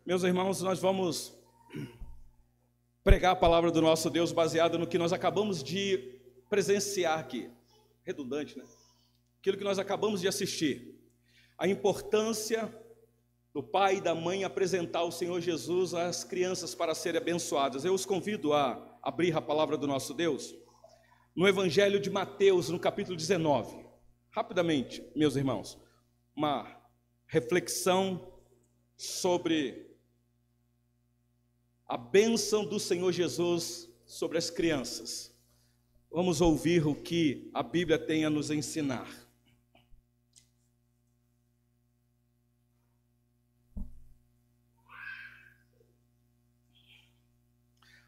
Meus irmãos, nós vamos pregar a palavra do nosso Deus baseada no que nós acabamos de presenciar aqui. Redundante, né? Aquilo que nós acabamos de assistir. A importância do pai e da mãe apresentar o Senhor Jesus às crianças para serem abençoadas. Eu os convido a abrir a palavra do nosso Deus no Evangelho de Mateus, no capítulo 19. Rapidamente, meus irmãos, uma reflexão sobre a bênção do Senhor Jesus sobre as crianças. Vamos ouvir o que a Bíblia tem a nos ensinar.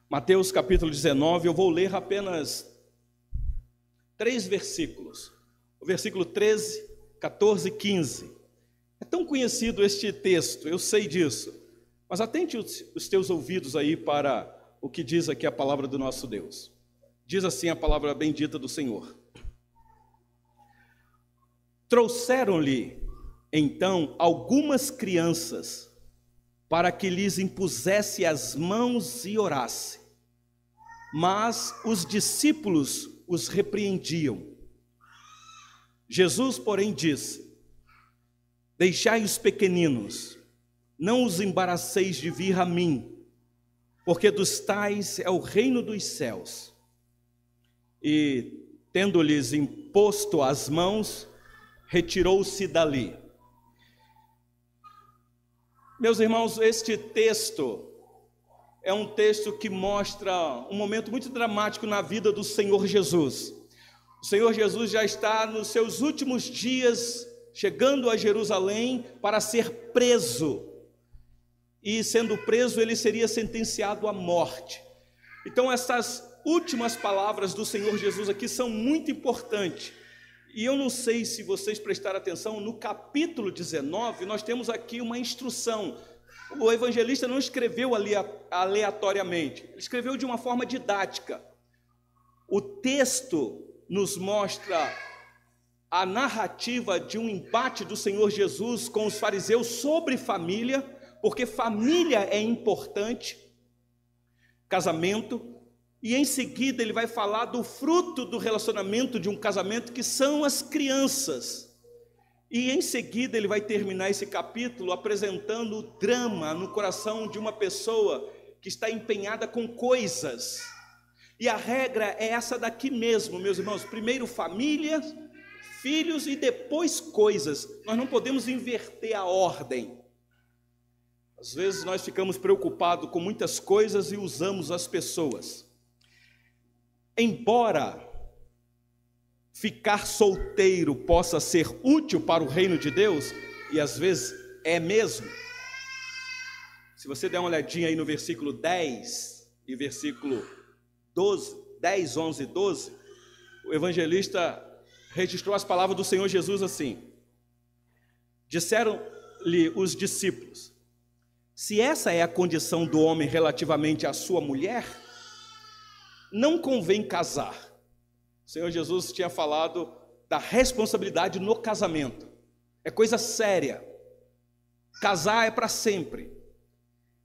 Mateus capítulo 19, eu vou ler apenas 3 versículos. O versículo 13, 14 e 15. É tão conhecido este texto, eu sei disso. Mas atente os teus ouvidos aí para o que diz aqui a palavra do nosso Deus. Diz assim a palavra bendita do Senhor. Trouxeram-lhe, então, algumas crianças para que lhes impusesse as mãos e orasse. Mas os discípulos os repreendiam. Jesus, porém, disse: deixai os pequeninos, não os embaraceis de vir a mim, porque dos tais é o reino dos céus. E, tendo-lhes imposto as mãos, retirou-se dali. Meus irmãos, este texto é um texto que mostra um momento muito dramático na vida do Senhor Jesus. O Senhor Jesus já está nos seus últimos dias, chegando a Jerusalém para ser preso. E sendo preso, ele seria sentenciado à morte. Então essas últimas palavras do Senhor Jesus aqui são muito importantes. E eu não sei se vocês prestaram atenção, no capítulo 19, nós temos aqui uma instrução. O evangelista não escreveu ali aleatoriamente, ele escreveu de uma forma didática. O texto nos mostra a narrativa de um embate do Senhor Jesus com os fariseus sobre família, porque família é importante, casamento, e em seguida ele vai falar do fruto do relacionamento de um casamento, que são as crianças. E em seguida ele vai terminar esse capítulo apresentando o drama no coração de uma pessoa que está empenhada com coisas. E a regra é essa daqui mesmo, meus irmãos: primeiro família, filhos e depois coisas. Nós não podemos inverter a ordem. Às vezes nós ficamos preocupados com muitas coisas e usamos as pessoas. Embora ficar solteiro possa ser útil para o reino de Deus, e às vezes é mesmo. Se você der uma olhadinha aí no versículo 10 e versículo 12, 10, 11 e 12, o evangelista registrou as palavras do Senhor Jesus assim: disseram-lhe os discípulos: se essa é a condição do homem relativamente à sua mulher, não convém casar. O Senhor Jesus tinha falado da responsabilidade no casamento. É coisa séria. Casar é para sempre.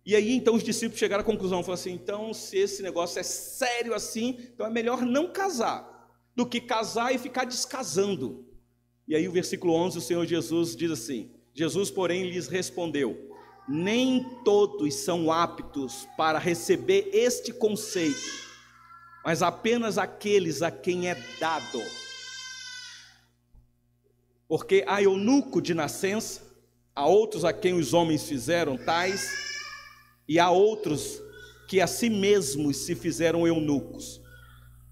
E aí então os discípulos chegaram à conclusão, falaram assim: então se esse negócio é sério assim, então é melhor não casar, do que casar e ficar descasando. E aí o versículo 11, o Senhor Jesus diz assim: Jesus, porém, lhes respondeu: nem todos são aptos para receber este conceito, mas apenas aqueles a quem é dado. Porque há eunuco de nascença, há outros a quem os homens fizeram tais, e há outros que a si mesmos se fizeram eunucos,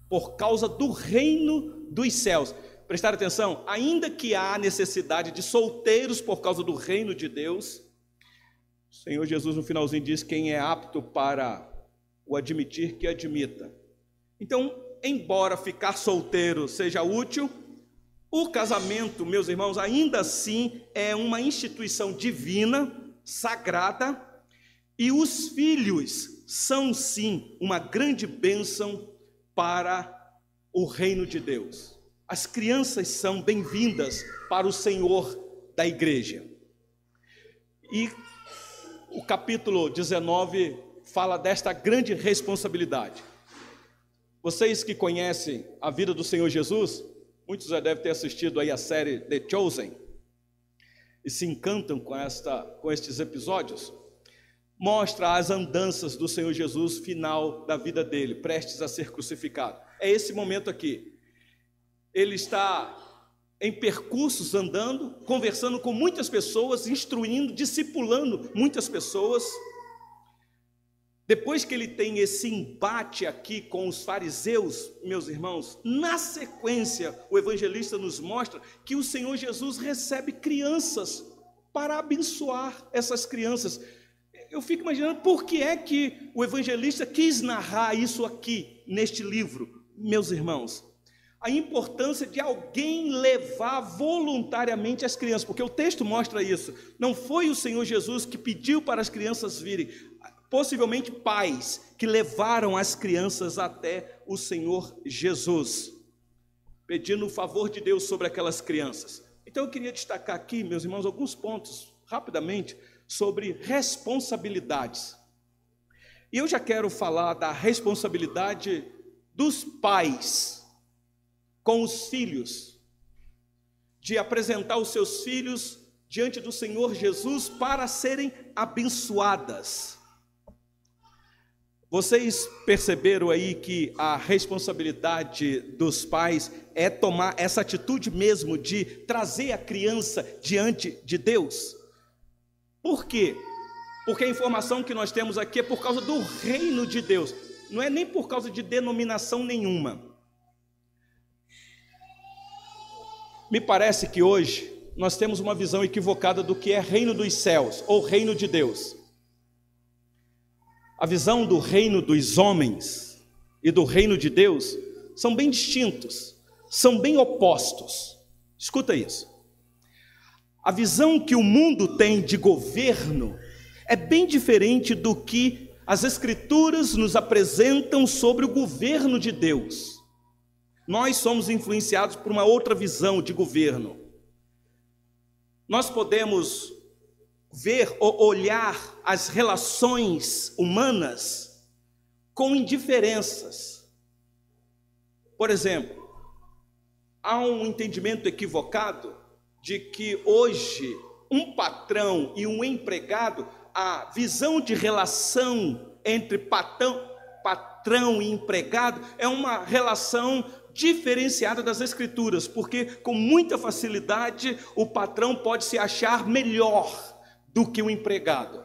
por causa do reino dos céus. Prestar atenção, ainda que há necessidade de solteiros por causa do reino de Deus, o Senhor Jesus no finalzinho diz: quem é apto para o admitir, que admita. Então, embora ficar solteiro seja útil, o casamento, meus irmãos, ainda assim é uma instituição divina, sagrada, e os filhos são sim uma grande bênção para o reino de Deus. As crianças são bem-vindas para o Senhor da igreja. E o capítulo 19 fala desta grande responsabilidade. Vocês que conhecem a vida do Senhor Jesus, muitos já devem ter assistido aí a série The Chosen, e se encantam com estes episódios. Mostra as andanças do Senhor Jesus, final da vida dele, prestes a ser crucificado. É esse momento aqui. Ele está em percursos andando, conversando com muitas pessoas, instruindo, discipulando muitas pessoas. Depois que ele tem esse embate aqui com os fariseus, meus irmãos, na sequência, o evangelista nos mostra que o Senhor Jesus recebe crianças para abençoar essas crianças. Eu fico imaginando por que é que o evangelista quis narrar isso aqui, neste livro, meus irmãos. A importância de alguém levar voluntariamente as crianças, porque o texto mostra isso. Não foi o Senhor Jesus que pediu para as crianças virem, possivelmente pais que levaram as crianças até o Senhor Jesus, pedindo o favor de Deus sobre aquelas crianças. Então eu queria destacar aqui, meus irmãos, alguns pontos, rapidamente, sobre responsabilidades. E eu já quero falar da responsabilidade dos pais com os filhos, de apresentar os seus filhos diante do Senhor Jesus para serem abençoadas. Vocês perceberam aí que a responsabilidade dos pais é tomar essa atitude mesmo de trazer a criança diante de Deus? Por quê? Porque a informação que nós temos aqui é por causa do reino de Deus, não é nem por causa de denominação nenhuma. Me parece que hoje nós temos uma visão equivocada do que é reino dos céus ou reino de Deus. A visão do reino dos homens e do reino de Deus são bem distintos, são bem opostos. Escuta isso. A visão que o mundo tem de governo é bem diferente do que as Escrituras nos apresentam sobre o governo de Deus. Nós somos influenciados por uma outra visão de governo. Nós podemos ver ou olhar as relações humanas com indiferenças. Por exemplo, há um entendimento equivocado de que hoje um patrão e um empregado, a visão de relação entre patrão e empregado é uma relação diferenciada das Escrituras, porque com muita facilidade o patrão pode se achar melhor do que o empregado,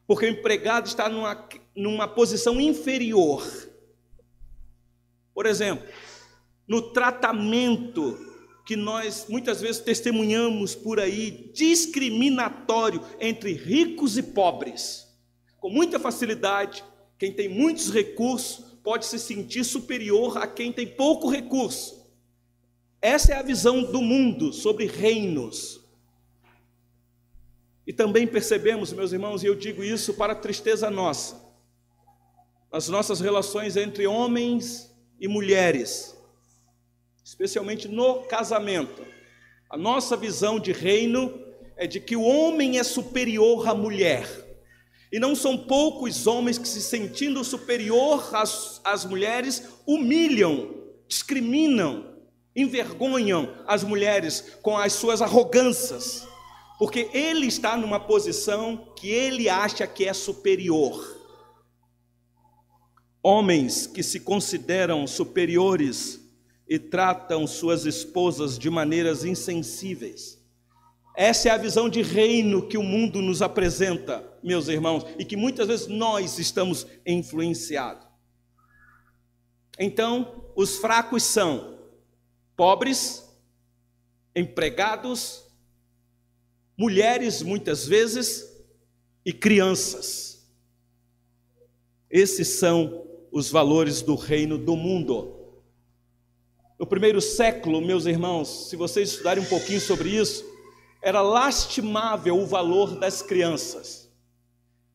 porque o empregado está numa posição inferior. Por exemplo, no tratamento que nós muitas vezes testemunhamos por aí, discriminatório entre ricos e pobres, com muita facilidade, quem tem muitos recursos pode se sentir superior a quem tem pouco recurso. Essa é a visão do mundo sobre reinos. E também percebemos, meus irmãos, e eu digo isso para a tristeza nossa, as nossas relações entre homens e mulheres, especialmente no casamento. A nossa visão de reino é de que o homem é superior à mulher. E não são poucos homens que, se sentindo superior às mulheres, humilham, discriminam, envergonham as mulheres com as suas arrogâncias, porque ele está numa posição que ele acha que é superior. Homens que se consideram superiores e tratam suas esposas de maneiras insensíveis. Essa é a visão de reino que o mundo nos apresenta, meus irmãos, e que muitas vezes nós estamos influenciados. Então, os fracos são pobres, empregados, mulheres muitas vezes e crianças. Esses são os valores do reino do mundo. No primeiro século, meus irmãos, se vocês estudarem um pouquinho sobre isso, era lastimável o valor das crianças.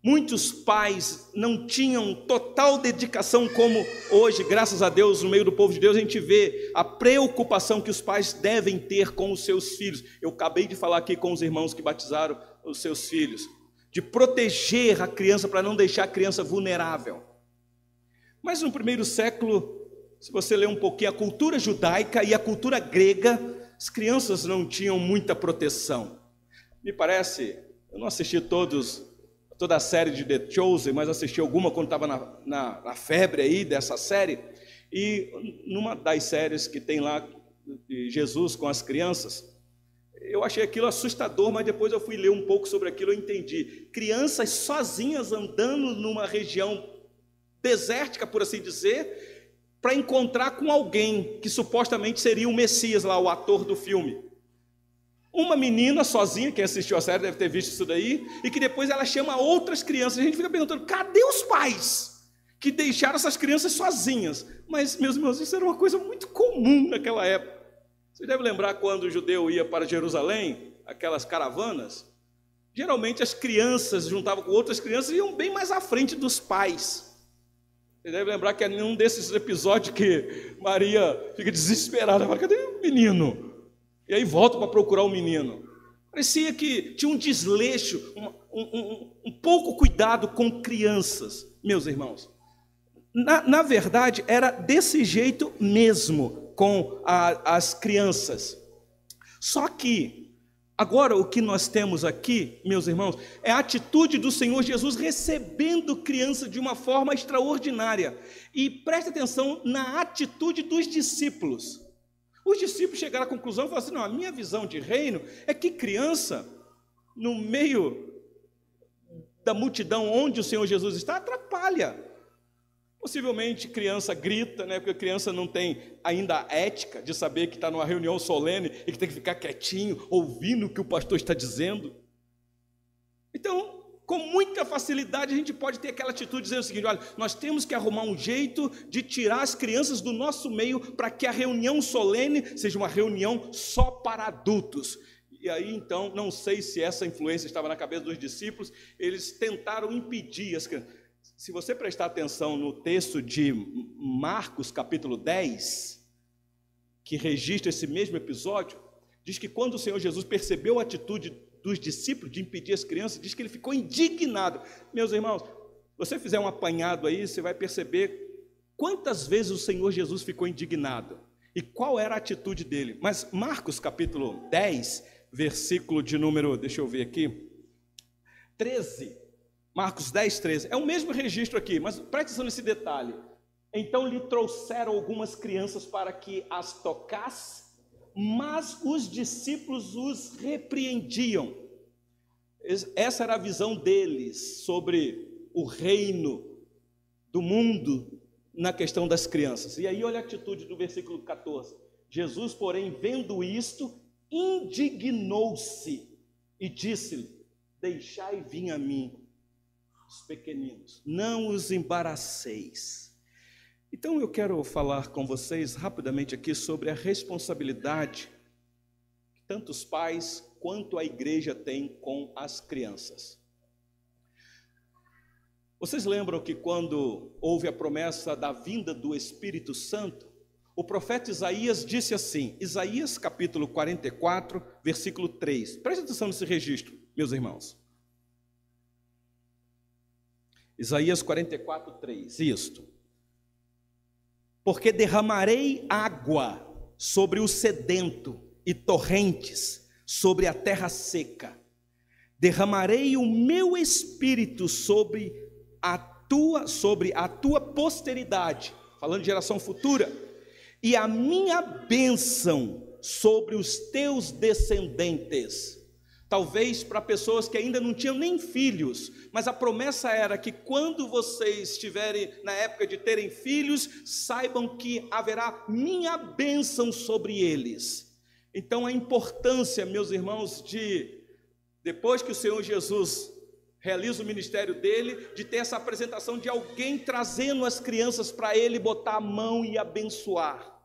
Muitos pais não tinham total dedicação como hoje, graças a Deus, no meio do povo de Deus, a gente vê a preocupação que os pais devem ter com os seus filhos. Eu acabei de falar aqui com os irmãos que batizaram os seus filhos, de proteger a criança para não deixar a criança vulnerável. Mas no primeiro século, se você ler um pouquinho a cultura judaica e a cultura grega, as crianças não tinham muita proteção. Me parece, eu não assisti toda a série de The Chosen, mas assisti alguma quando estava na febre aí dessa série, e numa das séries que tem lá de Jesus com as crianças, eu achei aquilo assustador, mas depois eu fui ler um pouco sobre aquilo, eu entendi. Crianças sozinhas andando numa região desértica, por assim dizer, para encontrar com alguém que supostamente seria o Messias lá, o ator do filme. Uma menina sozinha, quem assistiu a série deve ter visto isso daí, e que depois ela chama outras crianças. A gente fica perguntando, cadê os pais que deixaram essas crianças sozinhas? Mas, meus irmãos, isso era uma coisa muito comum naquela época. Você deve lembrar quando o judeu ia para Jerusalém, aquelas caravanas, geralmente as crianças se juntavam com outras crianças e iam bem mais à frente dos pais. Você deve lembrar que é num desses episódios que Maria fica desesperada, fala, cadê o menino? E aí volta para procurar o menino. Parecia que tinha um desleixo, um pouco cuidado com crianças, meus irmãos. Na verdade, era desse jeito mesmo com as crianças. Só que, agora o que nós temos aqui, meus irmãos, é a atitude do Senhor Jesus recebendo criança de uma forma extraordinária. E preste atenção na atitude dos discípulos. Os discípulos chegaram à conclusão e falaram assim, não, a minha visão de reino é que criança, no meio da multidão onde o Senhor Jesus está, atrapalha. Possivelmente criança grita, né? Porque a criança não tem ainda a ética de saber que está numa reunião solene e que tem que ficar quietinho, ouvindo o que o pastor está dizendo. Então, com muita facilidade, a gente pode ter aquela atitude dizendo o seguinte, olha, nós temos que arrumar um jeito de tirar as crianças do nosso meio para que a reunião solene seja uma reunião só para adultos. E aí, então, não sei se essa influência estava na cabeça dos discípulos, eles tentaram impedir as crianças. Se você prestar atenção no texto de Marcos, capítulo 10, que registra esse mesmo episódio, diz que quando o Senhor Jesus percebeu a atitude dos discípulos de impedir as crianças, diz que ele ficou indignado. Meus irmãos, se você fizer um apanhado aí, você vai perceber quantas vezes o Senhor Jesus ficou indignado e qual era a atitude dele. Mas Marcos, capítulo 10, versículo de número, deixa eu ver aqui, 13, Marcos 10, 13, é o mesmo registro aqui, mas preste atenção nesse detalhe. Então lhe trouxeram algumas crianças para que as tocasse, mas os discípulos os repreendiam. Essa era a visão deles sobre o reino do mundo na questão das crianças. E aí olha a atitude do versículo 14. Jesus, porém, vendo isto, indignou-se e disse-lhe, deixai vir a mim os pequeninos, não os embaraceis. Então eu quero falar com vocês rapidamente aqui sobre a responsabilidade que tanto os pais quanto a igreja têm com as crianças. Vocês lembram que quando houve a promessa da vinda do Espírito Santo, o profeta Isaías disse assim, Isaías capítulo 44, versículo 3, preste atenção nesse registro, meus irmãos. Isaías 44, 3, isto. Porque derramarei água sobre o sedento e torrentes sobre a terra seca. Derramarei o meu espírito sobre a tua posteridade, falando de geração futura, e a minha bênção sobre os teus descendentes. Talvez para pessoas que ainda não tinham nem filhos, mas a promessa era que quando vocês estiverem na época de terem filhos, saibam que haverá minha bênção sobre eles. Então a importância, meus irmãos, de depois que o Senhor Jesus realiza o ministério dele, de ter essa apresentação de alguém trazendo as crianças para ele botar a mão e abençoar.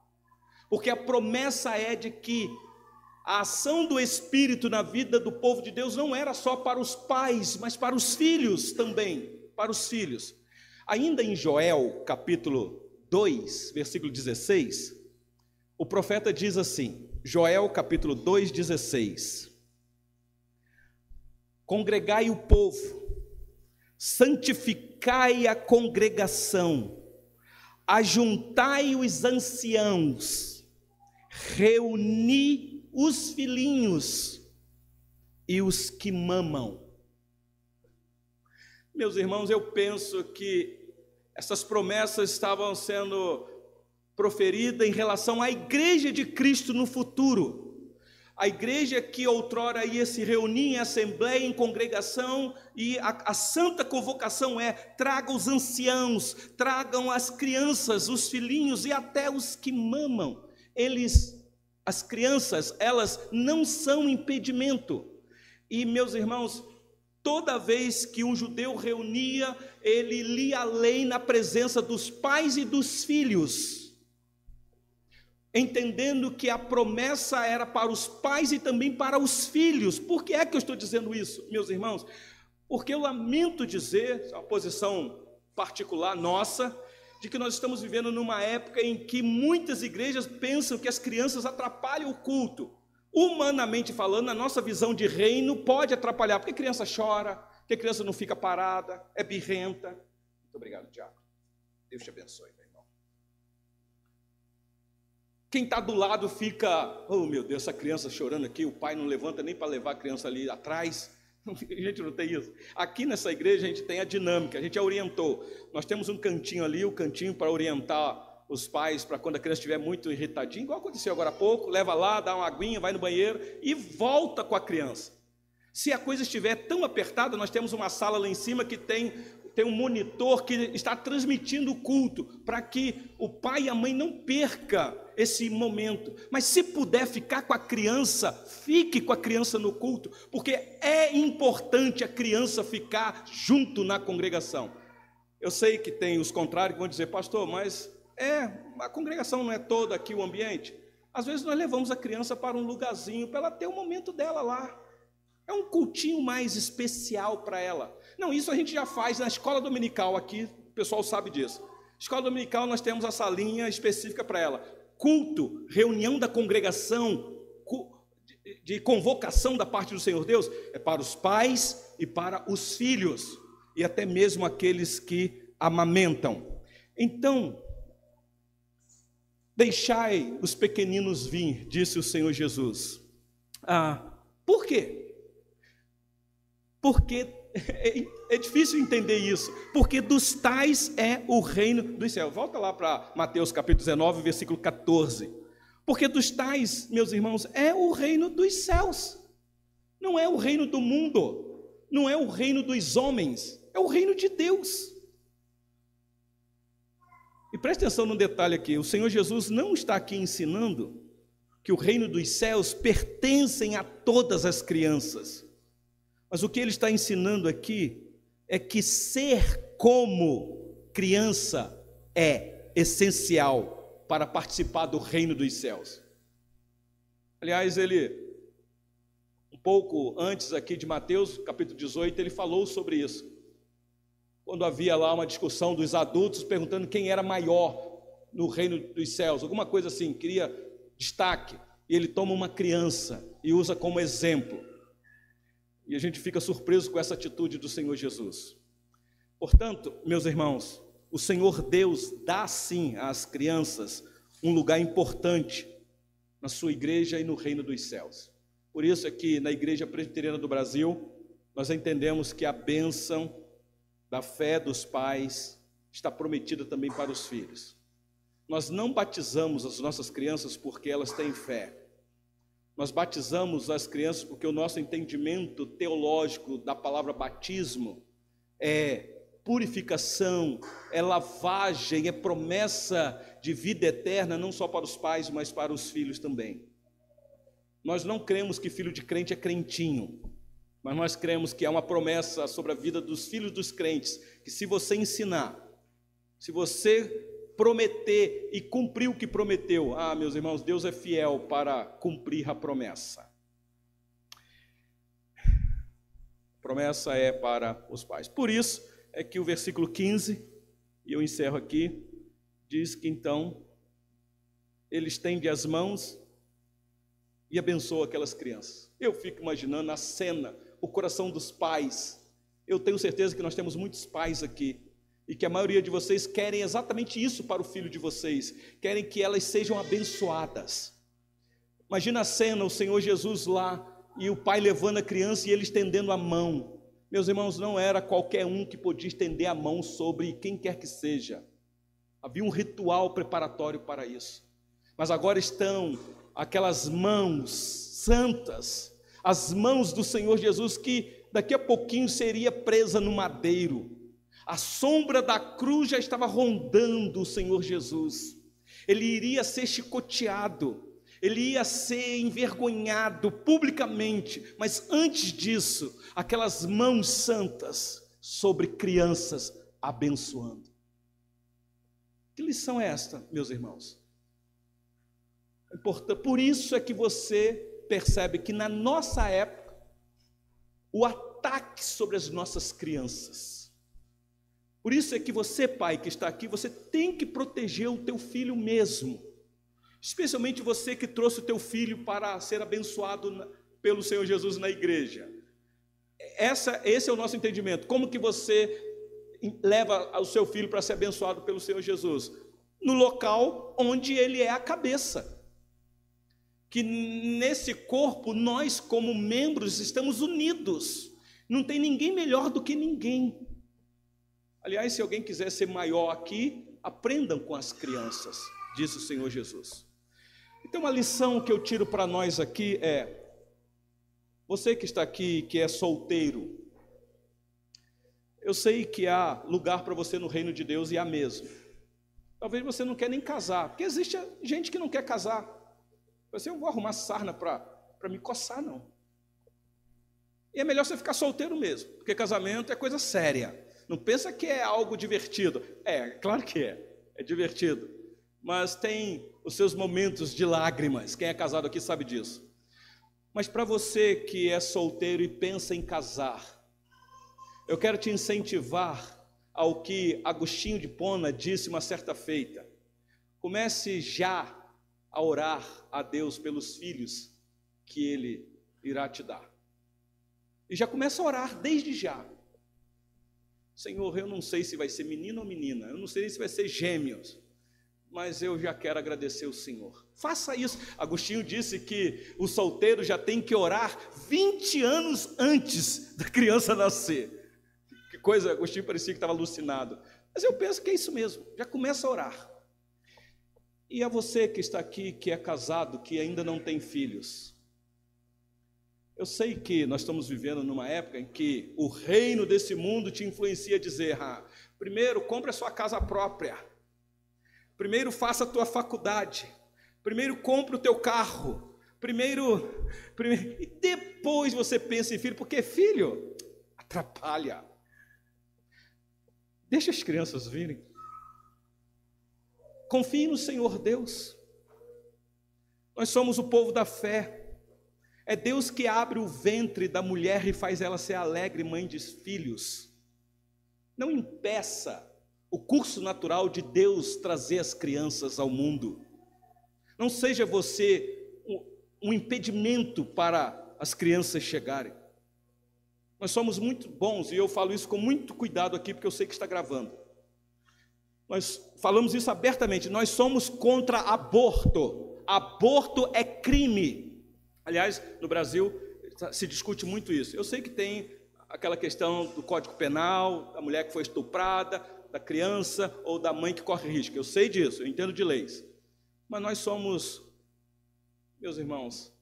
Porque a promessa é de que a ação do Espírito na vida do povo de Deus não era só para os pais, mas para os filhos também, para os filhos. Ainda em Joel, capítulo 2, versículo 16, o profeta diz assim, Joel, capítulo 2, 16, congregai o povo, santificai a congregação, ajuntai os anciãos, reuni os filhinhos e os que mamam. Meus irmãos, eu penso que essas promessas estavam sendo proferidas em relação à igreja de Cristo no futuro. A igreja que outrora ia se reunir em assembleia, em congregação, e a santa convocação é: tragam os anciãos, tragam as crianças, os filhinhos e até os que mamam. As crianças, elas não são impedimento. E, meus irmãos, toda vez que um judeu reunia, ele lia a lei na presença dos pais e dos filhos, entendendo que a promessa era para os pais e também para os filhos. Por que é que eu estou dizendo isso, meus irmãos? Porque eu lamento dizer, é uma posição particular nossa, de que nós estamos vivendo numa época em que muitas igrejas pensam que as crianças atrapalham o culto. Humanamente falando, a nossa visão de reino pode atrapalhar, porque a criança chora, porque a criança não fica parada, é birrenta. Muito obrigado, Tiago. Deus te abençoe, meu irmão. Quem está do lado fica: oh meu Deus, essa criança chorando aqui, o pai não levanta nem para levar a criança ali atrás. A gente não tem isso. Aqui nessa igreja a gente tem a dinâmica, a gente já orientou. Nós temos um cantinho ali, o cantinho para orientar os pais, para quando a criança estiver muito irritadinha, igual aconteceu agora há pouco, leva lá, dá uma aguinha, vai no banheiro e volta com a criança. Se a coisa estiver tão apertada, nós temos uma sala lá em cima que tem um monitor que está transmitindo o culto, para que o pai e a mãe não percam esse momento. Mas se puder ficar com a criança, fique com a criança no culto, porque é importante a criança ficar junto na congregação. Eu sei que tem os contrários que vão dizer: pastor, mas a congregação não é toda aqui o ambiente. Às vezes nós levamos a criança para um lugarzinho, para ela ter o momento dela lá. É um cultinho mais especial para ela. Não, isso a gente já faz na escola dominical aqui, o pessoal sabe disso. Escola dominical nós temos a salinha específica para ela. Culto, reunião da congregação, de convocação da parte do Senhor Deus, é para os pais e para os filhos, e até mesmo aqueles que amamentam. Então, deixai os pequeninos vir, disse o Senhor Jesus. Por quê? Porque é difícil entender isso, porque dos tais é o reino dos céus. Volta lá para Mateus capítulo 19, versículo 14. Porque dos tais, meus irmãos, é o reino dos céus. Não é o reino do mundo, não é o reino dos homens, é o reino de Deus. E preste atenção no detalhe aqui: o Senhor Jesus não está aqui ensinando que o reino dos céus pertencem a todas as crianças. Mas o que ele está ensinando aqui é que ser como criança é essencial para participar do reino dos céus. Aliás, ele, um pouco antes aqui de Mateus, capítulo 18, ele falou sobre isso. Quando havia lá uma discussão dos adultos perguntando quem era maior no reino dos céus, alguma coisa assim, queria destaque, e ele toma uma criança e usa como exemplo. E a gente fica surpreso com essa atitude do Senhor Jesus. Portanto, meus irmãos, o Senhor Deus dá sim às crianças um lugar importante na sua igreja e no reino dos céus. Por isso é que na Igreja Presbiteriana do Brasil, nós entendemos que a bênção da fé dos pais está prometida também para os filhos. Nós não batizamos as nossas crianças porque elas têm fé. Nós batizamos as crianças porque o nosso entendimento teológico da palavra batismo é purificação, é lavagem, é promessa de vida eterna, não só para os pais, mas para os filhos também. Nós não cremos que filho de crente é crentinho, mas nós cremos que há uma promessa sobre a vida dos filhos dos crentes, que se você ensinar, se você prometer e cumprir o que prometeu, meus irmãos, Deus é fiel para cumprir a promessa. A promessa é para os pais. Por isso é que o versículo 15, e eu encerro aqui, diz que então ele estende as mãos e abençoa aquelas crianças. Eu fico imaginando a cena, o coração dos pais, Eu tenho certeza que nós temos muitos pais aqui, e que a maioria de vocês querem exatamente isso para o filho de vocês, querem que elas sejam abençoadas. Imagina a cena, o Senhor Jesus lá, e o pai levando a criança e ele estendendo a mão. Meus irmãos, não era qualquer um que podia estender a mão sobre quem quer que seja. Havia um ritual preparatório para isso. Mas agora estão aquelas mãos santas, as mãos do Senhor Jesus, que daqui a pouquinho seria presa no madeiro. A sombra da cruz já estava rondando o Senhor Jesus. Ele iria ser chicoteado, ele ia ser envergonhado publicamente, mas antes disso, aquelas mãos santas sobre crianças abençoando. Que lição é esta, meus irmãos? Por isso é que você percebe que na nossa época, o ataque sobre as nossas crianças. Por isso é que você, pai que está aqui, você tem que proteger o teu filho mesmo. Especialmente você que trouxe o teu filho para ser abençoado pelo Senhor Jesus na igreja. Esse é o nosso entendimento. Como que você leva o seu filho para ser abençoado pelo Senhor Jesus? No local onde ele é a cabeça. Que nesse corpo, nós como membros estamos unidos. Não tem ninguém melhor do que ninguém. Aliás, se alguém quiser ser maior aqui, aprendam com as crianças, disse o Senhor Jesus. Então, a lição que eu tiro para nós aqui é: você que está aqui, que é solteiro, eu sei que há lugar para você no reino de Deus, e há mesmo. Talvez você não quer nem casar, porque existe gente que não quer casar. Você, eu vou arrumar sarna para me coçar, não. E é melhor você ficar solteiro mesmo, porque casamento é coisa séria. Não pensa que é algo divertido. É, claro que é divertido. Mas tem os seus momentos de lágrimas. Quem é casado aqui sabe disso. Mas para você que é solteiro e pensa em casar, eu quero te incentivar ao que Agostinho de Hipona disse uma certa feita. Comece já a orar a Deus pelos filhos que Ele irá te dar. E já começa a orar desde já. Senhor, eu não sei se vai ser menino ou menina, eu não sei se vai ser gêmeos, mas eu já quero agradecer o Senhor. Faça isso. Agostinho disse que o solteiro já tem que orar 20 anos antes da criança nascer. Que coisa, Agostinho parecia que estava alucinado. Mas eu penso que é isso mesmo, já começa a orar. E a você que está aqui, que é casado, que ainda não tem filhos, eu sei que nós estamos vivendo numa época em que o reino desse mundo te influencia a dizer: primeiro, compre a sua casa própria. Primeiro, faça a tua faculdade. Primeiro, compre o teu carro. Primeiro, e depois você pensa em filho, porque filho atrapalha. Deixa as crianças virem. Confie no Senhor Deus. Nós somos o povo da fé. É Deus que abre o ventre da mulher e faz ela ser alegre mãe de filhos. Não impeça o curso natural de Deus trazer as crianças ao mundo. Não seja você um impedimento para as crianças chegarem. Nós somos muito bons, e eu falo isso com muito cuidado aqui, porque eu sei que está gravando. Nós falamos isso abertamente, nós somos contra aborto. Aborto é crime. Aliás, no Brasil se discute muito isso. Eu sei que tem aquela questão do Código Penal, da mulher que foi estuprada, da criança ou da mãe que corre risco. Eu sei disso, eu entendo de leis. Mas nós somos, meus irmãos,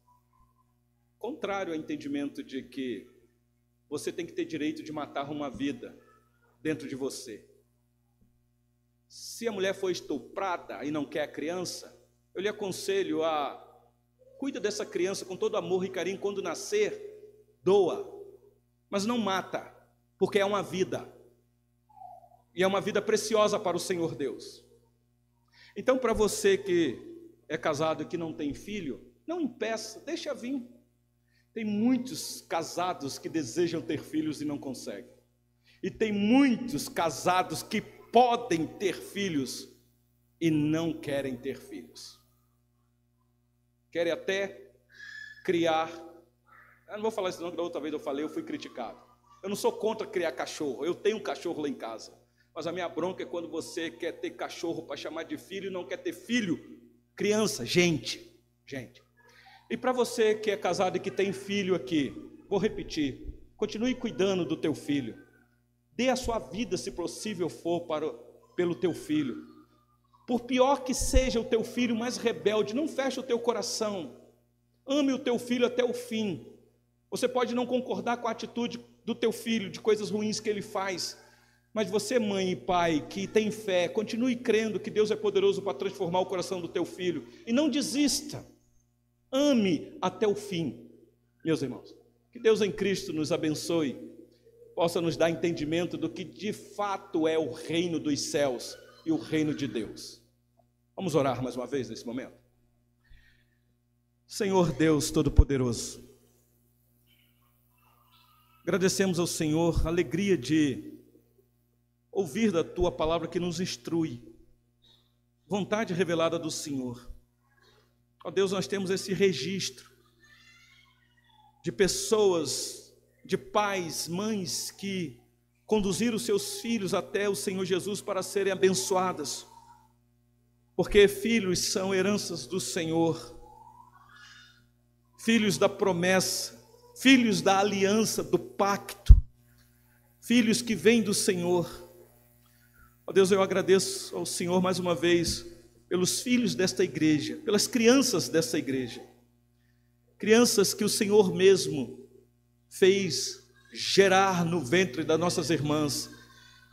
contrário ao entendimento de que você tem que ter direito de matar uma vida dentro de você. Se a mulher foi estuprada e não quer a criança, eu lhe aconselho a cuida dessa criança com todo amor e carinho. Quando nascer, doa, mas não mata, porque é uma vida, e é uma vida preciosa para o Senhor Deus. Então, para você que é casado e que não tem filho, não impeça, deixa vir. Tem muitos casados que desejam ter filhos e não conseguem, e tem muitos casados que podem ter filhos e não querem ter filhos. Querem até criar, eu não vou falar isso não, que da outra vez eu falei, eu fui criticado. Eu não sou contra criar cachorro, eu tenho um cachorro lá em casa. Mas a minha bronca é quando você quer ter cachorro para chamar de filho e não quer ter filho, criança, gente. E para você que é casado e que tem filho aqui, vou repetir, continue cuidando do teu filho. Dê a sua vida, se possível for, pelo teu filho. Por pior que seja o teu filho mais rebelde, não feche o teu coração. Ame o teu filho até o fim. Você pode não concordar com a atitude do teu filho, de coisas ruins que ele faz, mas você, mãe e pai, que tem fé, continue crendo que Deus é poderoso para transformar o coração do teu filho, e não desista. Ame até o fim, meus irmãos. Que Deus em Cristo nos abençoe, possa nos dar entendimento do que de fato é o reino dos céus e o reino de Deus. Vamos orar mais uma vez nesse momento? Senhor Deus Todo-Poderoso, agradecemos ao Senhor a alegria de ouvir da Tua palavra que nos instrui, vontade revelada do Senhor. Ó Deus, nós temos esse registro de pessoas, de pais, mães que conduziram seus filhos até o Senhor Jesus para serem abençoadas, porque filhos são heranças do Senhor, filhos da promessa, filhos da aliança, do pacto, filhos que vêm do Senhor. Ó Deus, eu agradeço ao Senhor mais uma vez pelos filhos desta igreja, pelas crianças desta igreja, crianças que o Senhor mesmo fez gerar no ventre das nossas irmãs,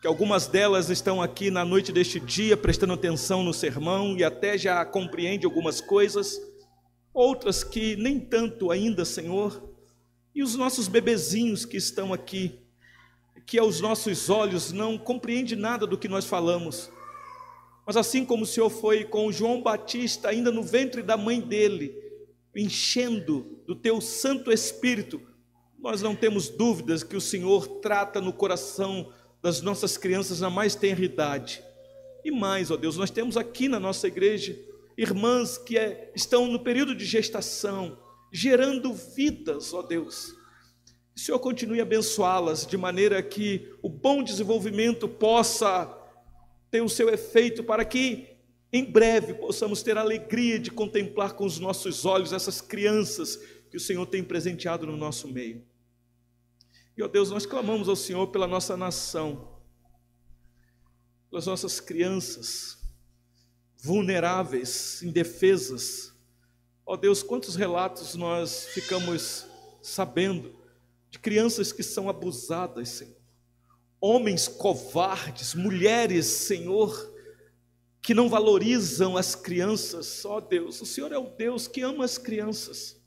que algumas delas estão aqui na noite deste dia prestando atenção no sermão e até já compreendem algumas coisas, outras que nem tanto ainda, Senhor, e os nossos bebezinhos que estão aqui, que aos nossos olhos não compreende nada do que nós falamos, mas assim como o Senhor foi com João Batista, ainda no ventre da mãe dele, enchendo do teu Santo Espírito, nós não temos dúvidas que o Senhor trata no coração das nossas crianças na mais tenra idade. E mais, ó Deus, nós temos aqui na nossa igreja irmãs que estão no período de gestação, gerando vidas, ó Deus. O Senhor continue a abençoá-las de maneira que o bom desenvolvimento possa ter o seu efeito, para que em breve possamos ter a alegria de contemplar com os nossos olhos essas crianças que o Senhor tem presenteado no nosso meio. E ó Deus, nós clamamos ao Senhor pela nossa nação, pelas nossas crianças vulneráveis, indefesas. Ó Deus, quantos relatos nós ficamos sabendo de crianças que são abusadas, Senhor. Homens covardes, mulheres, Senhor, que não valorizam as crianças. Ó Deus, o Senhor é o Deus que ama as crianças.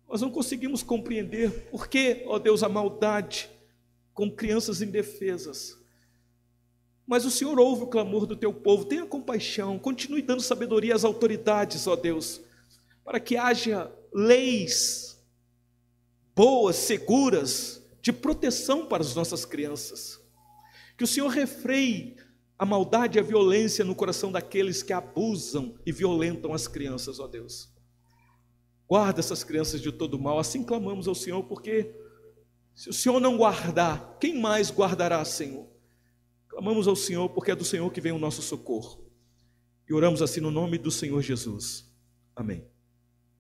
Nós não conseguimos compreender por que, ó Deus, a maldade com crianças indefesas. Mas o Senhor ouve o clamor do teu povo, tenha compaixão, continue dando sabedoria às autoridades, ó Deus, para que haja leis boas, seguras, de proteção para as nossas crianças. Que o Senhor refreie a maldade e a violência no coração daqueles que abusam e violentam as crianças, ó Deus. Guarda essas crianças de todo mal, assim clamamos ao Senhor, porque se o Senhor não guardar, quem mais guardará, Senhor? Clamamos ao Senhor, porque é do Senhor que vem o nosso socorro. E oramos assim no nome do Senhor Jesus. Amém.